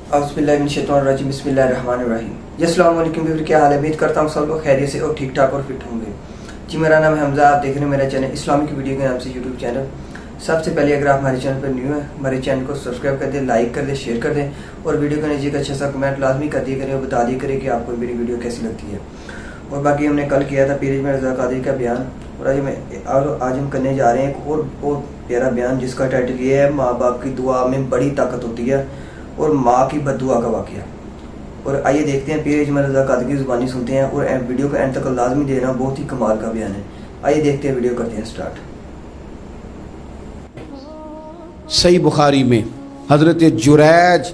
औज़ुबिल्लाहिमिनश्शैतानिर्रजीम बिस्मिल्लाहिर्रहमानिर्रहीम। जी अस्सलाम वालेकुम व्यूअर, क्या हाल है? उम्मीद करता हूँ सब लोग खैरियत से और ठीक ठाक और फिट होंगे। जी मेरा नाम है हमजा, आप देख रहे हैं मेरा चैनल इस्लामिक वीडियो के नाम से यूट्यूब चैनल। सबसे पहले अगर आप हमारे चैनल पर न्यू हैं, हमारे चैनल को सब्सक्राइब कर दें, लाइक कर दें, शेयर कर दें और वीडियो के नीचे एक अच्छा सा कमेंट लाजमी कर दिया करें और बता दिया करें कि आपको मेरी वीडियो कैसी लगती है। और बाकी हमने कल किया था पीर इजमाइल रज़ा क़ादरी का बयान, और आज हम करने जा रहे हैं एक और बहुत प्यारा बयान जिसका टाइटल ये है, माँ बाप की दुआ में बड़ी ताकत होती है और माँ की बद्दुआ का वाक़या। और आइए देखते हैं पीर इजमाइल रज़ा क़ादरी की ज़ुबानी सुनते हैं और वीडियो को एंड तक लाजमी देना, बहुत ही कमाल का बयान है। आइए देखते हैं, वीडियो करते हैं स्टार्ट। सही बुखारी में हज़रत जुरैज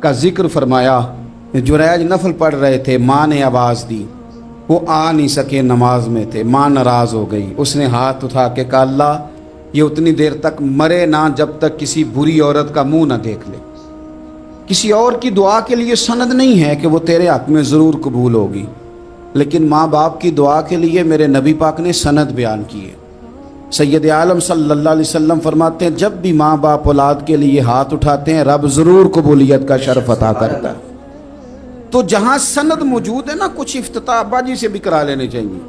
का जिक्र फरमाया। जुरैज नफल पढ़ रहे थे, माँ ने आवाज़ दी, वो आ नहीं सके, नमाज में थे, माँ नाराज़ हो गई। उसने हाथ उठा के कहा, अल्लाह ये उतनी देर तक मरे ना जब तक किसी बुरी औरत का मुंह ना देख ले। किसी और की दुआ के लिए सनद नहीं है कि वो तेरे हक़ में ज़रूर कबूल होगी, लेकिन माँ बाप की दुआ के लिए मेरे नबी पाक ने सनद बयान की है। सैयद आलम सल्लल्लाहु अलैहि वसल्लम फरमाते हैं, जब भी माँ बाप औलाद के लिए हाथ उठाते हैं रब ज़रूर कबूलियत का शर्फ अता करता है। तो जहाँ सनद मौजूद है ना, कुछ इफ्तिताह अब्बा जी से भी करा लेने चाहिए।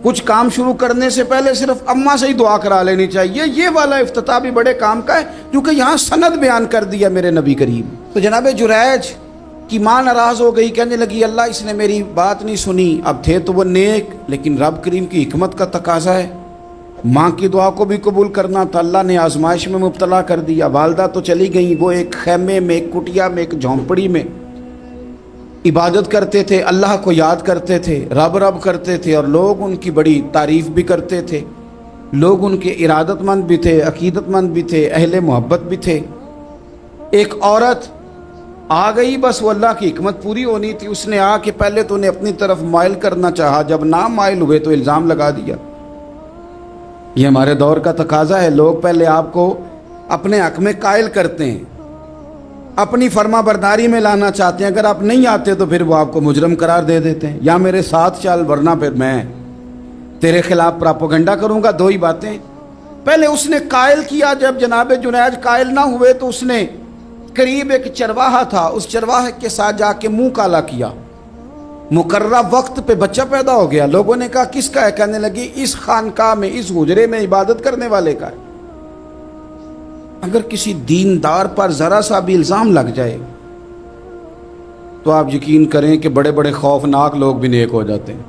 कुछ काम शुरू करने से पहले सिर्फ अम्मा से ही दुआ करा लेनी चाहिए। ये वाला इफ्तिताह भी बड़े काम का है क्योंकि यहाँ सनद बयान कर दिया मेरे नबी करीम। तो जनाब जुरैज की माँ नाराज़ हो गई, कहने लगी अल्लाह इसने मेरी बात नहीं सुनी। अब थे तो वो नेक, लेकिन रब करीम की हिकमत का तकाजा है, माँ की दुआ को भी कबूल करना था। अल्लाह ने आजमाइश में मुब्तला कर दिया। वालदा तो चली गई, वो एक खैमे में, एक कुटिया में, एक झोंपड़ी में इबादत करते थे, अल्लाह को याद करते थे, रब रब करते थे और लोग उनकी बड़ी तारीफ़ भी करते थे। लोग उनके इरादतमंद भी थे, अकीदतमंद भी थे, अहले मोहब्बत भी थे। एक औरत आ गई, बस वो अल्लाह की हिकमत पूरी होनी थी। उसने आके पहले तो उन्हें अपनी तरफ माइल करना चाहा, जब ना माइल हुए तो इल्ज़ाम लगा दिया। ये हमारे दौर का तकाजा है, लोग पहले आपको अपने हक़ में कायल करते हैं, अपनी फर्मा बरदारी में लाना चाहते हैं। अगर आप नहीं आते तो फिर वो आपको मुजरम करार दे देते हैं, या मेरे साथ चल वरना फिर मैं तेरे खिलाफ प्रोपेगेंडा करूंगा। दो ही बातें। पहले उसने कायल किया, जब जनाब जुनैद कायल ना हुए तो उसने करीब एक चरवाहा था, उस चरवाहे के साथ जाके मुंह काला किया। मुकर्रा वक्त पे बच्चा पैदा हो गया। लोगों ने कहा किसका है? कहने लगी इस खानकाह में, इस हुजरे में इबादत करने वाले का है। अगर किसी दीनदार पर जरा सा भी इल्ज़ाम लग जाए तो आप यकीन करें कि बड़े बड़े खौफनाक लोग भी नेक हो जाते हैं।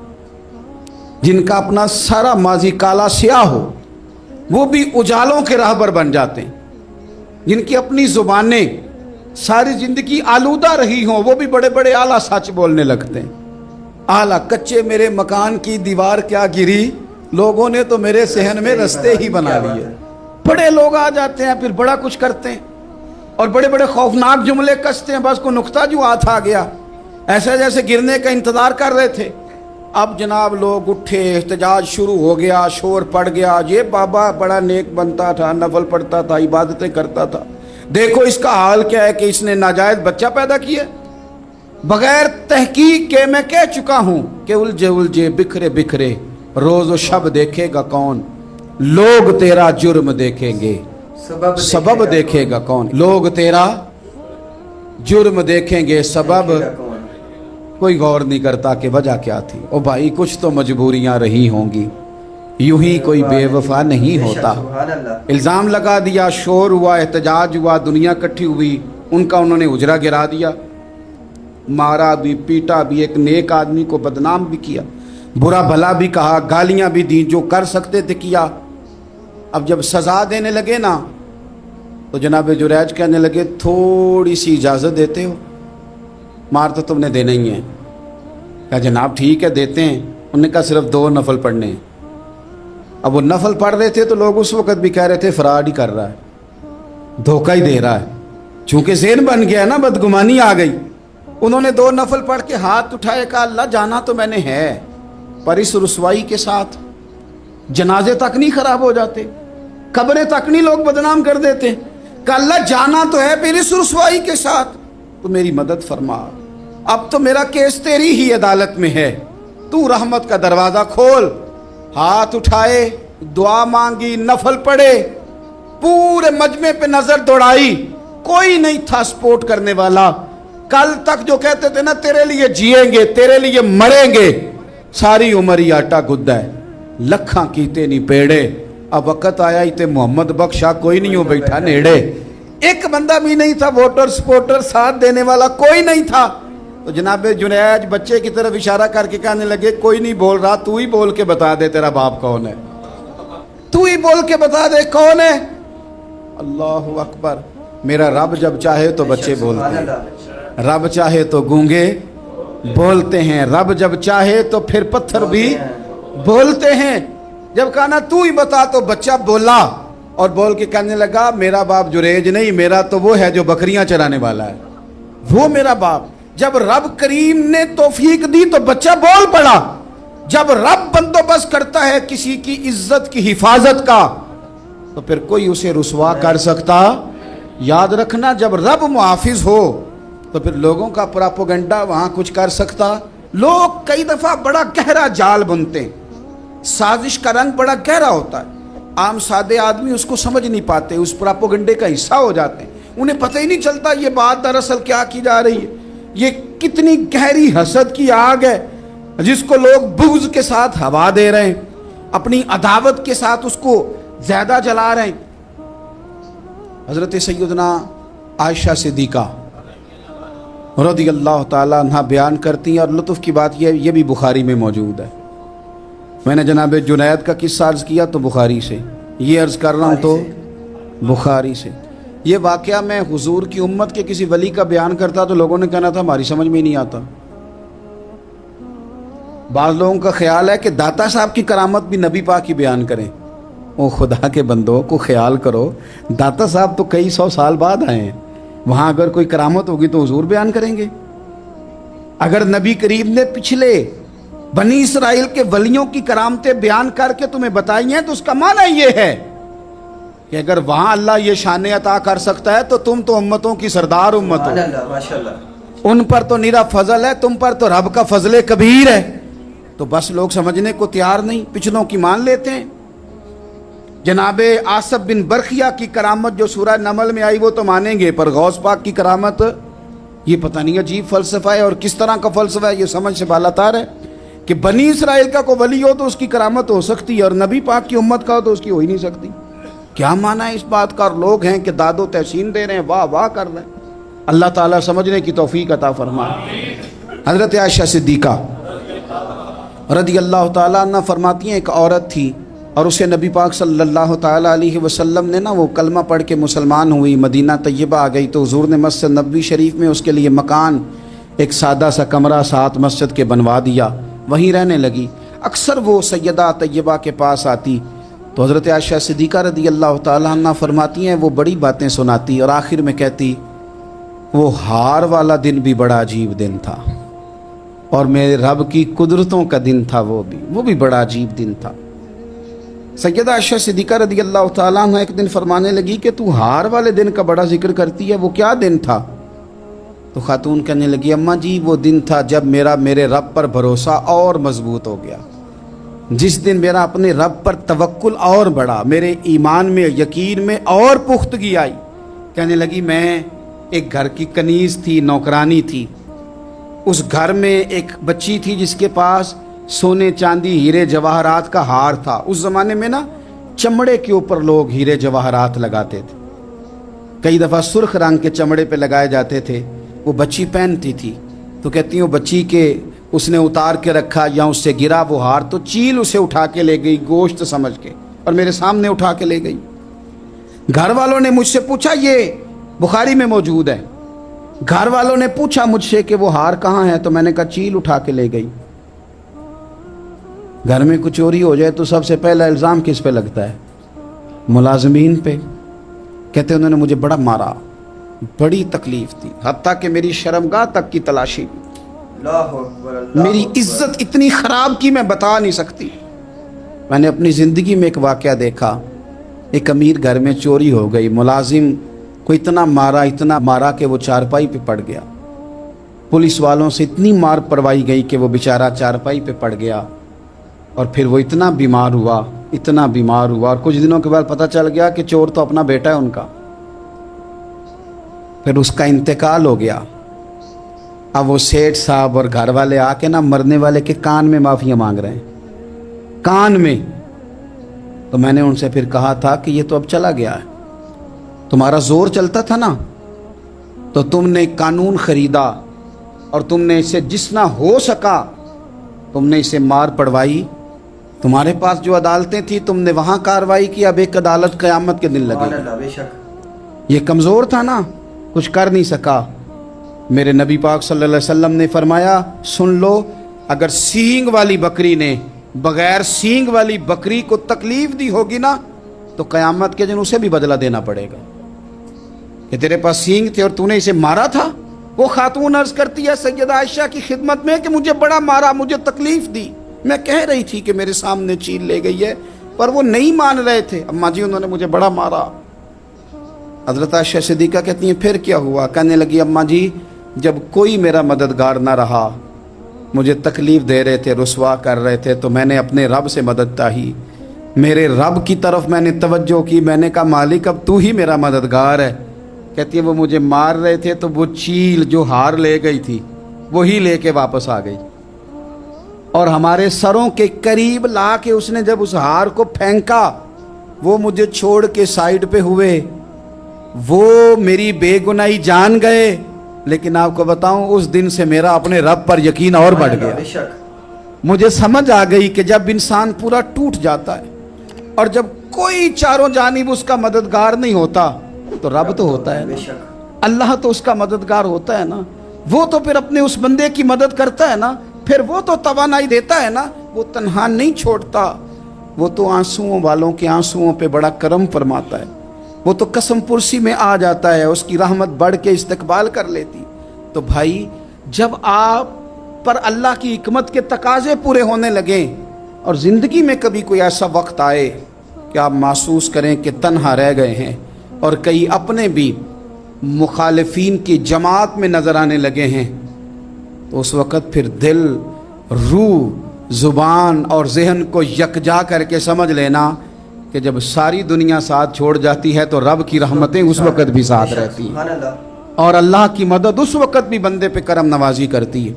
जिनका अपना सारा माजी काला स्याह हो वो भी उजालों के राहबर बन जाते हैं। जिनकी अपनी ज़ुबानें सारी ज़िंदगी आलूदा रही हों वो भी बड़े बड़े आला सच बोलने लगते हैं। आला कच्चे मेरे मकान की दीवार क्या गिरी, लोगों ने तो मेरे सहन में रस्ते ही बना लिए। बड़े लोग आ जाते हैं, फिर बड़ा कुछ करते हैं और बड़े बड़े खौफनाक जुमले कसते हैं। बस को नुक्ता जो हाथ आ गया, ऐसे जैसे गिरने का इंतजार कर रहे थे। अब जनाब लोग उठे, एहतजाज शुरू हो गया, शोर पड़ गया। ये बाबा बड़ा नेक बनता था, नफल पढ़ता था, इबादतें करता था, देखो इसका हाल क्या है कि इसने नाजायज बच्चा पैदा किया। बगैर तहकीक के मैं कह चुका हूं कि उलझे उलझे बिखरे बिखरे रोज व शब देखेगा कौन, लोग तेरा जुर्म देखेंगे सबब देखेगा कौन। लोग तेरा जुर्म देखेंगे, सबब कोई गौर नहीं करता कि वजह क्या थी। ओ भाई कुछ तो मजबूरियां रही होंगी, यूं ही कोई बेवफा नहीं होता। इल्ज़ाम लगा दिया, शोर हुआ, एहतजाज हुआ, दुनिया इकट्ठी हुई, उनका उन्होंने उजरा गिरा दिया, मारा भी, पीटा भी, एक नेक आदमी को बदनाम भी किया, बुरा भला भी कहा, गालियां भी दी, जो कर सकते थे किया। अब जब सज़ा देने लगे ना तो जनाब जुरैज कहने लगे थोड़ी सी इजाज़त देते हो, मार तो तुमने देना ही है। कहा जनाब ठीक है देते हैं। उन्होंने कहा सिर्फ 2 नफल पढ़ने हैं। अब वो नफल पढ़ रहे थे तो लोग उस वक़्त भी कह रहे थे फराड ही कर रहा है, धोखा ही दे रहा है। चूँकि ज़हन बन गया ना, बदगुमानी आ गई। उन्होंने 2 नफल पढ़ के हाथ उठाए, कहा अल्लाह जाना तो मैंने है, पर इस रुसवाई के साथ जनाजे तक नहीं खराब हो जाते, कब्रें तक नहीं लोग बदनाम कर देते। कहा अल्लाह जाना तो है, फिर इस रुसवाई के साथ तो मेरी मदद फरमा। अब तो मेरा केस तेरी ही अदालत में है, तू रहमत का दरवाज़ा खोल। हाथ उठाए, दुआ मांगी, नफल पढ़े, पूरे मजमे पे नजर दौड़ाई, कोई नहीं था सपोर्ट करने वाला। کل تک جو کہتے تھے نا تیرے لیے جیئیں گے تیرے لیے مریں گے، ساری عمر ہی آٹا گدہ ہے، لکھاں کیتے نہیں پیڑے، اب وقت آیا ہی تے محمد بخشا کوئی نہیں ہو بیٹھا نیڑے، ایک بندہ بھی نہیں تھا، ووٹر سپورٹر ساتھ دینے والا کوئی نہیں تھا۔ تو جناب جنید بچے کی طرف اشارہ کر کے کہنے لگے کوئی نہیں بول رہا، تو ہی بول کے بتا دے تیرا باپ کون ہے، تو ہی بول کے بتا دے کون ہے۔ اللہ اکبر، میرا رب جب چاہے تو بچے بولتے ہیں، رب چاہے تو گونگے بولتے ہیں، رب جب چاہے تو پھر پتھر بھی بولتے ہیں۔ جب کہا نا تو ہی بتا تو بچہ بولا اور بول کے کہنے لگا میرا باپ جریج نہیں، میرا تو وہ ہے جو بکریاں چرانے والا ہے، وہ میرا باپ۔ جب رب کریم نے توفیق دی تو بچہ بول پڑا۔ جب رب بندوبست کرتا ہے کسی کی عزت کی حفاظت کا تو پھر کوئی اسے رسوا کر سکتا؟ یاد رکھنا، جب رب محافظ ہو تو پھر لوگوں کا پراپوگنڈا وہاں کچھ کر سکتا؟ لوگ کئی دفعہ بڑا گہرا جال بنتے ہیں، سازش کا رنگ بڑا گہرا ہوتا ہے، عام سادے آدمی اس کو سمجھ نہیں پاتے، اس پراپوگنڈے کا حصہ ہو جاتے ہیں، انہیں پتہ ہی نہیں چلتا یہ بات دراصل کیا کی جا رہی ہے۔ یہ کتنی گہری حسد کی آگ ہے جس کو لوگ بغض کے ساتھ ہوا دے رہے ہیں، اپنی عداوت کے ساتھ اس کو زیادہ جلا رہے ہیں۔ حضرت سیدنا عائشہ صدیقہ رضی اللہ تعالیٰ عنہ بیان کرتی ہیں، اور لطف کی بات یہ بھی بخاری میں موجود ہے۔ میں نے جناب جنید کا قصہ عرض کیا تو بخاری سے، یہ عرض کر رہا ہوں تو بخاری سے۔ یہ واقعہ میں حضور کی امت کے کسی ولی کا بیان کرتا تو لوگوں نے کہنا تھا ہماری سمجھ میں نہیں آتا۔ بعض لوگوں کا خیال ہے کہ داتا صاحب کی کرامت بھی نبی پاک کی بیان کریں۔ او خدا کے بندوں کو خیال کرو، داتا صاحب تو کئی سو سال بعد آئے ہیں، وہاں اگر کوئی کرامت ہوگی تو حضور بیان کریں گے؟ اگر نبی کریم نے پچھلے بنی اسرائیل کے ولیوں کی کرامتیں بیان کر کے تمہیں بتائی ہیں تو اس کا معنی یہ ہے کہ اگر وہاں اللہ یہ شان عطا کر سکتا ہے تو تم تو امتوں کی سردار امت ہو، ماشاءاللہ، ان پر تو نیرا فضل ہے، تم پر تو رب کا فضل کبیر ہے۔ تو بس لوگ سمجھنے کو تیار نہیں، پچھلوں کی مان لیتے ہیں۔ جناب آصف بن برخیہ کی کرامت جو سورہ نمل میں آئی وہ تو مانیں گے، پر غوث پاک کی کرامت یہ پتہ نہیں عجیب فلسفہ ہے، اور کس طرح کا فلسفہ ہے یہ سمجھ سے بالاتار ہے کہ بنی اسرائیل کا کوئی ولی ہو تو اس کی کرامت ہو سکتی ہے اور نبی پاک کی امت کا ہو تو اس کی ہو ہی نہیں سکتی۔ کیا معنی ہے اس بات کا؟ اور لوگ ہیں کہ داد و تحسین دے رہے ہیں، واہ واہ کر رہے ہیں۔ اللہ تعالیٰ سمجھنے کی توفیق عطا فرمائے۔ حضرت عائشہ صدیقہ رضی اللہ تعالیٰ عنہ فرماتی ہیں ایک عورت تھی اور اسے نبی پاک صلی اللہ تعالیٰ علیہ وسلم نے وہ کلمہ پڑھ کے مسلمان ہوئی، مدینہ طیبہ آ گئی تو حضور نے مسجد نبوی شریف میں اس کے لیے مکان، ایک سادہ سا کمرہ ساتھ مسجد کے بنوا دیا، وہیں رہنے لگی۔ اکثر وہ سیدہ طیبہ کے پاس آتی تو حضرت عائشہ صدیقہ رضی اللہ تعالیٰ عنہ فرماتی ہیں وہ بڑی باتیں سناتی اور آخر میں کہتی وہ ہار والا دن بھی بڑا عجیب دن تھا اور میرے رب کی قدرتوں کا دن تھا، وہ بھی بڑا عجیب دن تھا۔ سیدہ عائشہ صدیقہ رضی اللہ تعالیٰ عنہ ایک دن فرمانے لگی کہ تو ہار والے دن کا بڑا ذکر کرتی ہے، وہ کیا دن تھا؟ تو خاتون کہنے لگی اماں جی وہ دن تھا جب میرے رب پر بھروسہ اور مضبوط ہو گیا، جس دن میرا اپنے رب پر توکل اور بڑھا، میرے ایمان میں یقین میں اور پختگی آئی۔ کہنے لگی میں ایک گھر کی کنیز تھی، نوکرانی تھی، اس گھر میں ایک بچی تھی جس کے پاس سونے چاندی ہیرے جواہرات کا ہار تھا۔ اس زمانے میں نا چمڑے کے اوپر لوگ ہیرے جواہرات لگاتے تھے، کئی دفعہ سرخ رنگ کے چمڑے پہ لگائے جاتے تھے، وہ بچی پہنتی تھی تو کہتی ہوں بچی کے اس نے اتار کے رکھا یا اس سے گرا وہ ہار تو چیل اسے اٹھا کے لے گئی گوشت سمجھ کے اور میرے سامنے اٹھا کے لے گئی۔ گھر والوں نے مجھ سے پوچھا، یہ بخاری میں موجود ہے، گھر والوں نے پوچھا مجھ سے کہ وہ ہار کہاں ہے تو میں نے کہا چیل اٹھا کے لے گئی۔ گھر میں کچھ چوری ہو جائے تو سب سے پہلا الزام کس پہ لگتا ہے؟ ملازمین پہ۔ کہتے انہوں نے مجھے بڑا مارا، بڑی تکلیف تھی، حتیٰ کہ میری شرمگاہ تک کی تلاشی بھی، میری عزت اتنی خراب کی میں بتا نہیں سکتی۔ میں نے اپنی زندگی میں ایک واقعہ دیکھا، ایک امیر گھر میں چوری ہو گئی، ملازم کو اتنا مارا کہ وہ چارپائی پہ پڑ گیا، پولیس والوں سے اتنی مار پروائی گئی کہ وہ بیچارہ چارپائی پہ پڑ گیا، اور پھر وہ اتنا بیمار ہوا اور کچھ دنوں کے بعد پتہ چل گیا کہ چور تو اپنا بیٹا ہے ان کا، پھر اس کا انتقال ہو گیا۔ اب وہ سیٹھ صاحب اور گھر والے آ کے نا مرنے والے کے کان میں معافیاں مانگ رہے ہیں، کان میں۔ تو میں نے ان سے پھر کہا تھا کہ یہ تو اب چلا گیا ہے، تمہارا زور چلتا تھا نا، تو تم نے قانون خریدا اور تم نے اسے جتنا ہو سکا تم نے اسے مار پڑوائی۔ تمہارے پاس جو عدالتیں تھیں تم نے وہاں کارروائی کی، اب ایک عدالت قیامت کے دن لگے سبحان گی۔ اللہ، بے شک۔ یہ کمزور تھا نا، کچھ کر نہیں سکا۔ میرے نبی پاک صلی اللہ علیہ وسلم نے فرمایا سن لو، اگر سینگ والی بکری نے بغیر سینگ والی بکری کو تکلیف دی ہوگی نا تو قیامت کے دن اسے بھی بدلہ دینا پڑے گا کہ تیرے پاس سینگ تھے اور تو نے اسے مارا تھا۔ وہ خاتون عرض کرتی ہے سیدہ عائشہ کی خدمت میں کہ مجھے بڑا مارا، مجھے تکلیف دی، میں کہہ رہی تھی کہ میرے سامنے چیل لے گئی ہے پر وہ نہیں مان رہے تھے، اماں جی انہوں نے مجھے بڑا مارا۔ حضرت عائشہ صدیقہ کہتی ہیں پھر کیا ہوا؟ کہنے لگی اماں جی جب کوئی میرا مددگار نہ رہا، مجھے تکلیف دے رہے تھے، رسوا کر رہے تھے، تو میں نے اپنے رب سے مدد چاہی، میرے رب کی طرف میں نے توجہ کی، میں نے کہا مالک اب تو ہی میرا مددگار ہے۔ کہتی ہے وہ مجھے مار رہے تھے تو وہ چیل جو ہار لے گئی تھی وہی لے کے واپس آ گئی، اور ہمارے سروں کے قریب لا کے اس نے جب اس ہار کو پھینکا وہ مجھے چھوڑ کے سائیڈ پہ ہوئے، وہ میری بے گناہی جان گئے، لیکن آپ کو بتاؤں اس دن سے میرا اپنے رب پر یقین اور بڑھ گیا۔ بے شک۔ مجھے سمجھ آ گئی کہ جب انسان پورا ٹوٹ جاتا ہے اور جب کوئی چاروں جانب اس کا مددگار نہیں ہوتا تو رب تو ہوتا ہے نا، بے شک۔ اللہ تو اس کا مددگار ہوتا ہے نا، وہ تو پھر اپنے اس بندے کی مدد کرتا ہے نا، پھر وہ تو توانائی دیتا ہے نا، وہ تنہا نہیں چھوڑتا، وہ تو آنسوؤں والوں کے آنسوؤں پہ بڑا کرم فرماتا ہے، وہ تو قسم پرسی میں آ جاتا ہے، اس کی رحمت بڑھ کے استقبال کر لیتی۔ تو بھائی جب آپ پر اللہ کی حکمت کے تقاضے پورے ہونے لگیں اور زندگی میں کبھی کوئی ایسا وقت آئے کہ آپ محسوس کریں کہ تنہا رہ گئے ہیں اور کئی اپنے بھی مخالفین کی جماعت میں نظر آنے لگے ہیں، تو اس وقت پھر دل، روح، زبان اور ذہن کو یکجا کر کے سمجھ لینا کہ جب ساری دنیا ساتھ چھوڑ جاتی ہے تو رب کی رحمتیں اس وقت بھی ساتھ رہتی ہیں، سبحان اللہ۔ اور اللہ کی مدد اس وقت بھی بندے پہ کرم نوازی کرتی ہے۔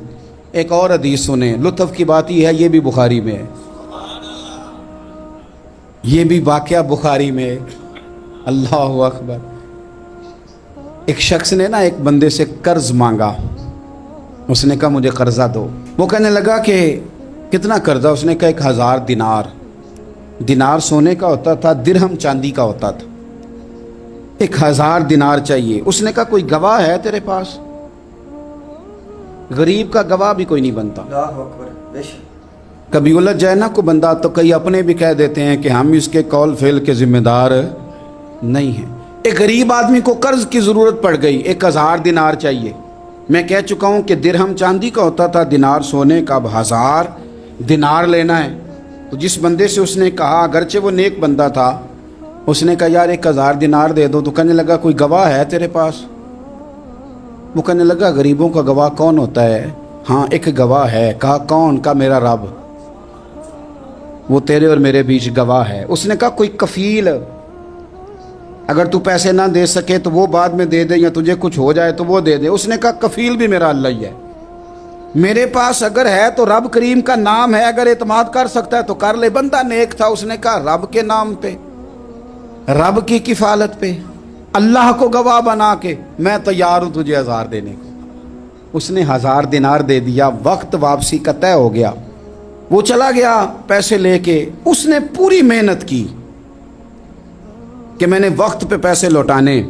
ایک اور حدیث سنیں، لطف کی بات یہ ہے یہ بھی بخاری میں ہے، یہ بھی واقعہ بخاری میں ہے۔ اللہ اکبر۔ ایک شخص نے نا ایک بندے سے قرض مانگا، اس نے کہا مجھے قرضہ دو، وہ کہنے لگا کہ کتنا قرضہ؟ اس نے کہا 1000 دینار۔ دینار سونے کا ہوتا تھا، درہم چاندی کا ہوتا تھا، 1000 دینار چاہیے۔ اس نے کہا کوئی گواہ ہے تیرے پاس؟ غریب کا گواہ بھی کوئی نہیں بنتا، اللہ اکبر، بے شک۔ کبھی الجھ جائے نا کو بندہ تو کئی اپنے بھی کہہ دیتے ہیں کہ ہم اس کے قول فعل کے ذمہ دار نہیں ہیں۔ ایک غریب آدمی کو قرض کی ضرورت پڑ گئی، 1000 دینار چاہیے۔ میں کہہ چکا ہوں کہ درہم چاندی کا ہوتا تھا، دینار سونے کا، اب 1000 دینار لینا ہے۔ تو جس بندے سے اس نے کہا، اگرچہ وہ نیک بندہ تھا، اس نے کہا یار 1000 دینار دے دو، تو کہنے لگا کوئی گواہ ہے تیرے پاس؟ وہ کہنے لگا غریبوں کا گواہ کون ہوتا ہے؟ ہاں ایک گواہ ہے۔ کہا کون؟ کہا میرا رب، وہ تیرے اور میرے بیچ گواہ ہے۔ اس نے کہا کوئی کفیل، اگر تو پیسے نہ دے سکے تو وہ بعد میں دے دے، یا تجھے کچھ ہو جائے تو وہ دے دے۔ اس نے کہا کفیل بھی میرا اللہ ہی ہے، میرے پاس اگر ہے تو رب کریم کا نام ہے، اگر اعتماد کر سکتا ہے تو کر لے۔ بندہ نیک تھا، اس نے کہا رب کے نام پہ، رب کی کفالت پہ، اللہ کو گواہ بنا کے میں تیار ہوں تجھے 1000 دینے کو۔ اس نے 1000 دینار دے دیا، وقت واپسی کا طے ہو گیا، وہ چلا گیا پیسے لے کے۔ اس نے پوری محنت کی کہ میں نے وقت پہ پیسے لوٹانے،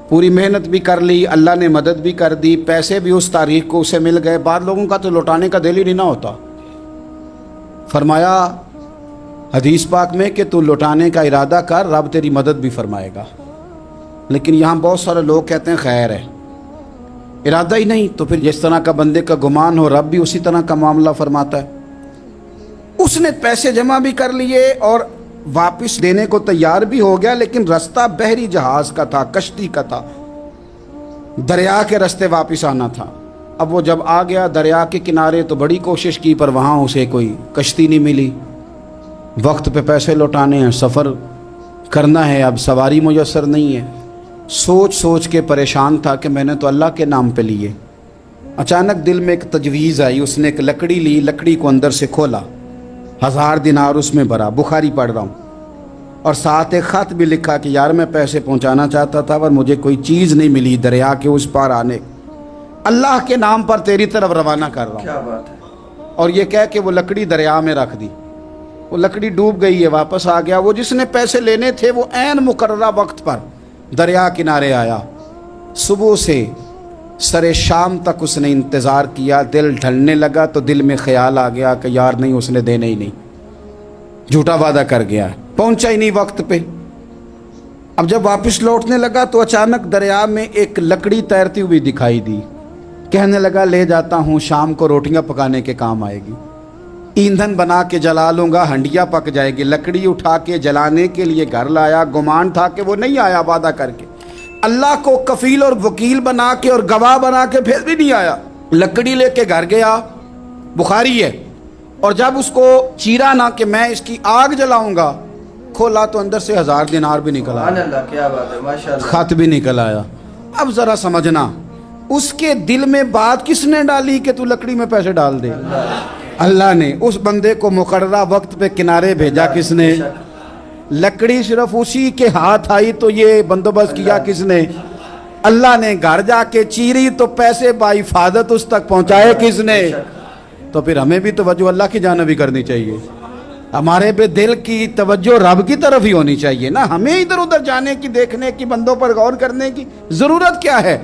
پوری محنت بھی کر لی، اللہ نے مدد بھی کر دی، پیسے بھی اس تاریخ کو اسے مل گئے۔ بعض لوگوں کا تو لوٹانے کا دل ہی نہیں نہ ہوتا۔ فرمایا حدیث پاک میں کہ تو لوٹانے کا ارادہ کر، رب تیری مدد بھی فرمائے گا۔ لیکن یہاں بہت سارے لوگ کہتے ہیں خیر ہے، ارادہ ہی نہیں، تو پھر جس طرح کا بندے کا گمان ہو رب بھی اسی طرح کا معاملہ فرماتا ہے۔ اس نے پیسے جمع بھی کر لیے اور واپس دینے کو تیار بھی ہو گیا، لیکن رستہ بحری جہاز کا تھا، کشتی کا تھا، دریا کے رستے واپس آنا تھا۔ اب وہ جب آ گیا دریا کے کنارے تو بڑی کوشش کی، پر وہاں اسے کوئی کشتی نہیں ملی۔ وقت پہ پیسے لوٹانے ہیں، سفر کرنا ہے، اب سواری میسر نہیں ہے۔ سوچ سوچ کے پریشان تھا کہ میں نے تو اللہ کے نام پہ لیے، अचानक दिल में एक तजवीज़ आई, उसने एक लकड़ी ली, लकड़ी को अंदर से खोला, 1000 दिनार उसमें भरा, बुखारी पढ़ रहा हूँ, और साथ एक ख़त भी लिखा कि यार मैं पैसे पहुँचाना चाहता था पर मुझे कोई चीज़ नहीं मिली दरिया के उस पार आने, अल्लाह के नाम पर तेरी तरफ रवाना कर रहा हूँ। क्या बात है। और ये कह के वो लकड़ी दरिया में रख दी, वो लकड़ी डूब गई है, वापस आ गया। वो जिसने पैसे लेने थे वो ऐन मुकर्ररा वक्त पर दरिया किनारे आया। सुबह से सरे शाम तक उसने इंतज़ार किया, दिल ढलने लगा तो दिल में ख्याल आ गया कि यार नहीं, उसने देने ही नहीं, झूठा वादा कर गया, पहुंचा ही नहीं वक्त पे। अब जब वापस लौटने लगा तो अचानक दरिया में एक लकड़ी तैरती हुई दिखाई दी। कहने लगा ले जाता हूँ, शाम को रोटियां पकाने के काम आएगी, ईंधन बना के जला लूँगा, हंडिया पक जाएगी। लकड़ी उठा के जलाने के लिए घर लाया, गुमान था कि वो नहीं आया वादा करके, अल्लाह को कफील और वकील बना के और गवाह बना के फिर भी नहीं आया। लकड़ी लेके घर गया, बुखारी है, और जब उसको चीरा ना कि मैं इसकी आग जलाऊंगा, खोला तो अंदर से 1000 दिनार भी निकल आया। अल्लाह, क्या बात है, माशाअल्लाह। खत भी निकल आया। अब जरा समझना, उसके दिल में बात किसने डाली कि तू लकड़ी में पैसे डाल दे? अल्लाह ने। उस बंदे को मुकर्ररा वक्त पे किनारे भेजा किसने? लकड़ी सिर्फ उसी के हाथ आई तो ये बंदोबस्त किया किसने? अल्लाह ने। घर जाके चीरी तो पैसे बाहिफाजत उस तक पहुंचाए किसने? तो फिर हमें भी तवज्जो अल्लाह की जानिब भी करनी चाहिए, हमारे पे दिल की तवज्जो रब की तरफ ही होनी चाहिए ना। हमें इधर उधर जाने की, देखने की, बंदों पर गौर करने की ज़रूरत क्या है?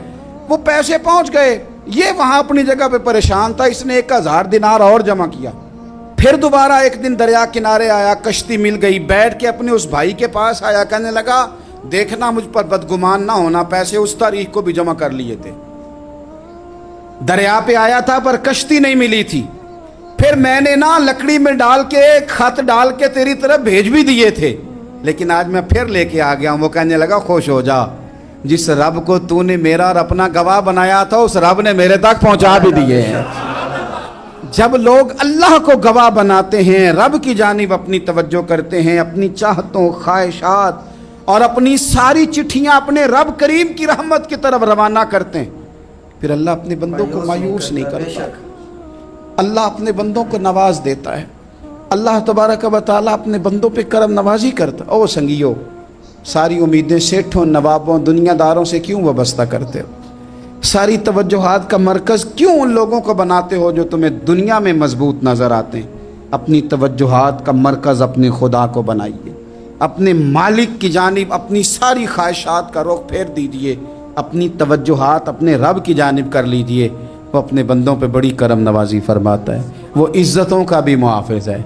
वो पैसे पहुंच गए, ये वहां अपनी जगह पे परेशान था, इसने 1000 दिनार और जमा किया। फिर दोबारा एक दिन दरिया किनारे आया, कश्ती मिल गई, बैठ के अपने उस भाई के पास आया, कहने लगा देखना मुझ पर बदगुमान ना होना, पैसे उस तारीख को भी जमा कर लिए थे, दरिया पे आया था पर कश्ती नहीं मिली थी, फिर मैंने ना लकड़ी में डाल के, खत डाल के तेरी तरफ भेज भी दिए थे, लेकिन आज मैं फिर लेके आ गया हूं। वो कहने लगा खुश हो जा, जिस रब को तूने मेरा और अपना गवाह बनाया था उस रब ने मेरे तक पहुंचा भी दिए हैं। जब लोग अल्लाह को गवाह बनाते हैं, रब की जानिब अपनी तवज्जो करते हैं, अपनी चाहतों, ख्वाहिशात और अपनी सारी चिट्ठियां अपने रब करीम की रहमत की तरफ रवाना करते हैं, फिर अल्लाह अपने बंदों को मायूस नहीं करता, अल्लाह अपने बंदों को नवाज देता है। अल्लाह तबारक व तआला अपने बंदों पे करम नवाजी करता। ओ संगियो, सारी उम्मीदें सेठों, नवाबों, दुनियादारों से क्यों वाबस्ता करते हो? सारी तवज्जुहात का मरकज़ क्यों उन लोगों को बनाते हो जो तुम्हें दुनिया में मजबूत नज़र आते हैं? अपनी तवज्जुहात का मरकज़ अपने खुदा को बनाइए, अपने मालिक की जानिब अपनी सारी ख्वाहिशात का रुख फेर दीजिए, अपनी तवज्जुहात अपने रब की जानिब कर लीजिए। वो अपने बंदों पे बड़ी करम नवाजी फरमाता है, वो इज़्ज़तों का भी मुहाफ़िज़ है,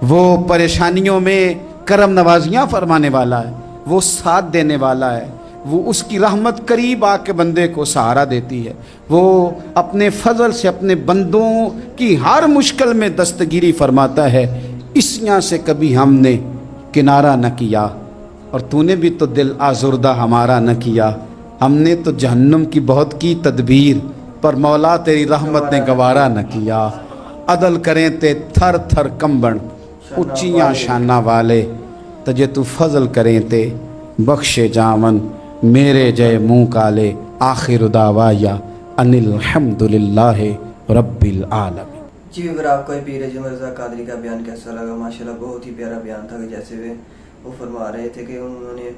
वो परेशानियों में करम नवाजियाँ फरमाने वाला है, वो साथ देने वाला है, वो उसकी रहमत करीब आके बंदे को सहारा देती है, वो अपने फजल से अपने बंदों की हर मुश्किल में दस्तगिरी फरमाता है। इस यहाँ से कभी हमने किनारा न किया और तूने भी तो दिल आज़ुर्दा हमारा न किया, हमने तो जहन्नुम की बहुत की तदबीर पर मौला तेरी रहमत ने गवारा न किया। अदल करें ते थर थर कंबन उच्चियाँ शाना वाले, तजे तू फजल करें ते बख्शे जावन मेरे जय मुँह काले। आखिर दावाया अनिल हम्दुलिल्लाहि रब्बिल आलमीन। जी अगर आपको ये पीर अजमल रज़ा कादरी का बयान कैसा लगा? माशाल्लाह बहुत ही प्यारा बयान था कि जैसे वो फरमा रहे थे कि उन्होंने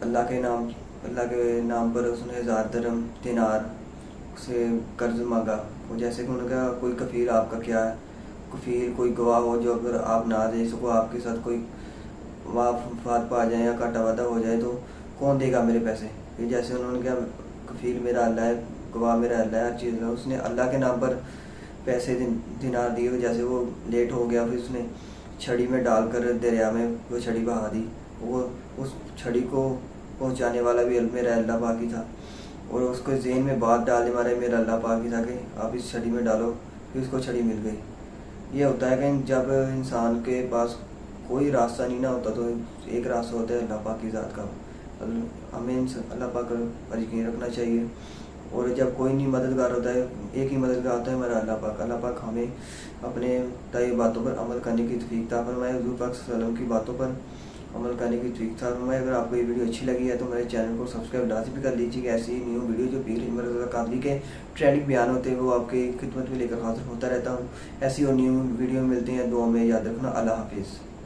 अल्लाह के नाम पर उसने 1000 दिरहम दिनार से कर्ज मांगा। वो जैसे कि उन्होंने कहा कोई कफील आपका क्या है, कफील कोई गवाह हो जो अगर आप ना दे सको, आपके साथ कोई वाद पा जाए या काटा वादा हो जाए तो कौन देगा मेरे पैसे? फिर जैसे उन्होंने कहा कफील मेरा अल्लाह है, गवाह मेरा अल्लाह है, हर चीज़ है, उसने अल्लाह के नाम पर पैसे दिनार दिए। जैसे वो लेट हो गया फिर उसने छड़ी में डालकर दरिया में वो छड़ी बहा दी। वो उस छड़ी को पहुंचाने वाला भी मेरा अल्लाह पाक ही था, और उसको ज़हन में बात डालने वाला मेरा अल्लाह पाक ही था कि आप इस छड़ी में डालो, फिर उसको छड़ी मिल गई। ये होता है कि जब इंसान के पास कोई रास्ता नहीं ना होता तो एक रास्ता होता है अल्लाह पाक की ज़ात का। हमें अल्लाह पाक पर यकीन रखना चाहिए, और जब कोई नहीं मददगार होता है, एक ही मददगार होता है हमारा अल्लाह पाक। अल्लाह पाक हमें अपने तय बातों पर अमल करने की तौफीक अता फरमाए, हुज़ूर पाक सल्लल्लाहु अलैहि वसल्लम की बातों पर عمل کرنے کی توفیق عطا فرمائے۔ اگر آپ کو یہ ویڈیو اچھی لگی ہے تو میرے چینل کو سبسکرائب لازمی بھی کر لیجیے کہ ایسی نیو ویڈیو جو پیر حجمت رضا قادری کے ٹرینڈنگ بیان ہوتے ہیں وہ آپ کی خدمت میں لے کر حاضر ہوتا رہتا ہوں۔ ایسی اور نیو ویڈیو ملتے ہیں، دعا میں یاد رکھنا۔ اللہ حافظ۔